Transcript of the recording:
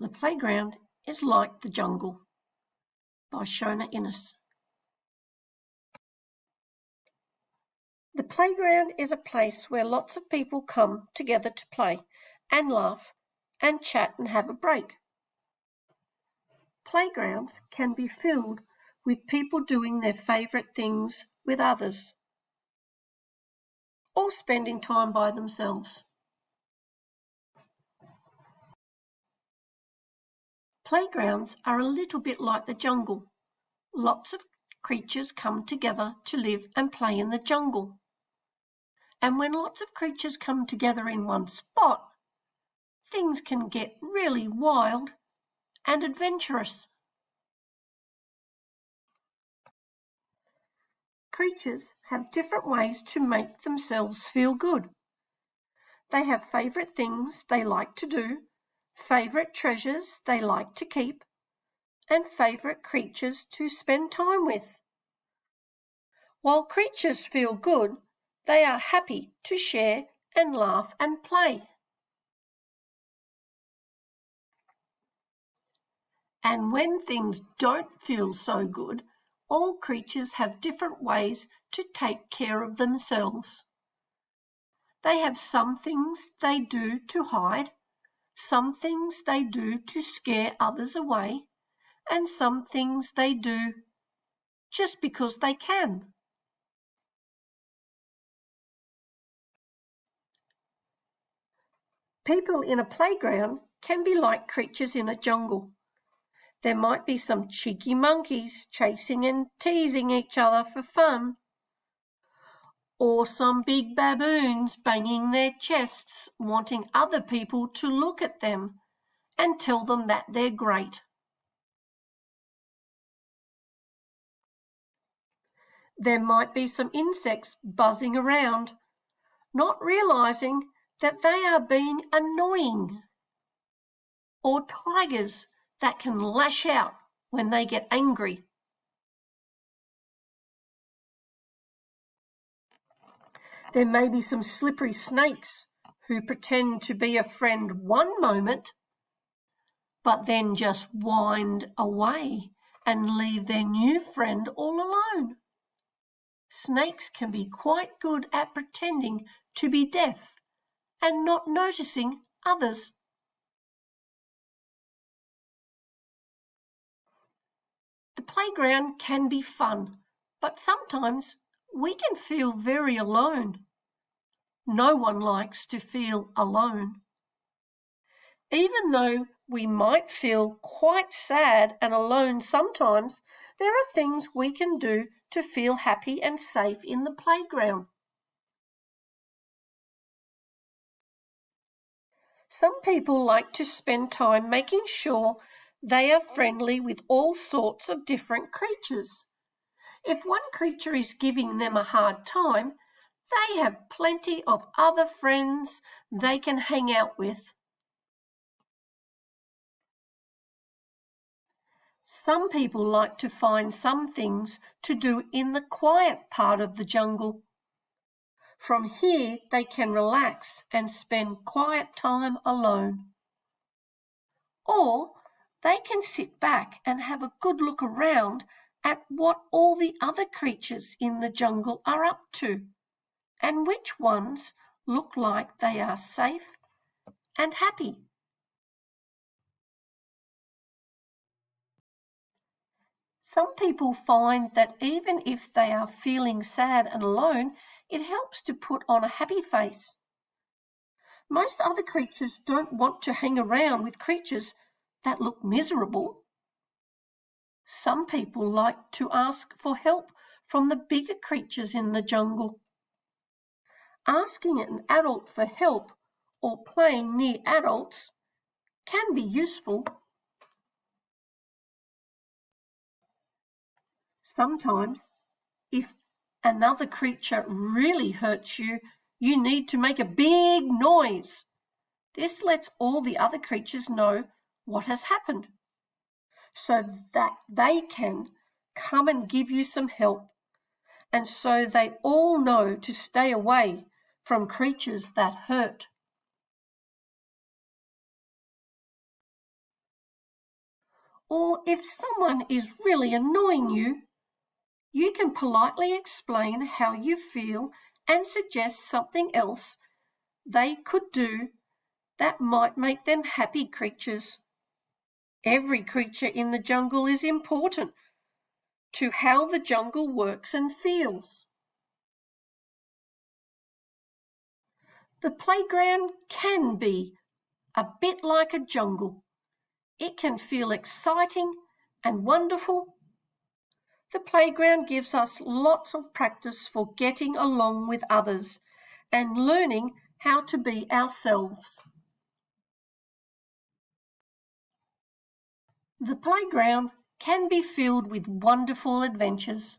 The playground is like the jungle by Shona Innes. The playground is a place where lots of people come together to play and laugh and chat and have a break. Playgrounds can be filled with people doing their favourite things with others or spending time by themselves. Playgrounds are a little bit like the jungle. Lots of creatures come together to live and play in the jungle. And when lots of creatures come together in one spot, things can get really wild and adventurous. Creatures have different ways to make themselves feel good. They have favourite things they like to do, favourite treasures they like to keep, and favourite creatures to spend time with. While creatures feel good, they are happy to share and laugh and play. And when things don't feel so good, all creatures have different ways to take care of themselves. They have some things they do to hide, some things they do to scare others away, and some things they do just because they can. People in a playground can be like creatures in a jungle. There might be some cheeky monkeys chasing and teasing each other for fun, or some big baboons banging their chests, wanting other people to look at them and tell them that they're great. There might be some insects buzzing around, not realizing that they are being annoying, or tigers that can lash out when they get angry. There may be some slippery snakes who pretend to be a friend one moment, but then just wind away and leave their new friend all alone. Snakes can be quite good at pretending to be deaf and not noticing others. The playground can be fun, but sometimes we can feel very alone. No one likes to feel alone. Even though we might feel quite sad and alone sometimes, there are things we can do to feel happy and safe in the playground. Some people like to spend time making sure they are friendly with all sorts of different creatures. If one creature is giving them a hard time, they have plenty of other friends they can hang out with. Some people like to find some things to do in the quiet part of the jungle. From here, they can relax and spend quiet time alone. Or they can sit back and have a good look around at what all the other creatures in the jungle are up to, and which ones look like they are safe and happy. Some people find that even if they are feeling sad and alone, it helps to put on a happy face. Most other creatures don't want to hang around with creatures that look miserable. Some people like to ask for help from the bigger creatures in the jungle. Asking an adult for help or playing near adults can be useful. Sometimes, if another creature really hurts you, you need to make a big noise. This lets all the other creatures know what has happened, so that they can come and give you some help, and so they all know to stay away from creatures that hurt. or if someone is really annoying you, you can politely explain how you feel and suggest something else they could do that might make them happy creatures. Every creature in the jungle is important to how the jungle works and feels. The playground can be a bit like a jungle. It can feel exciting and wonderful. The playground gives us lots of practice for getting along with others and learning how to be ourselves. The playground can be filled with wonderful adventures.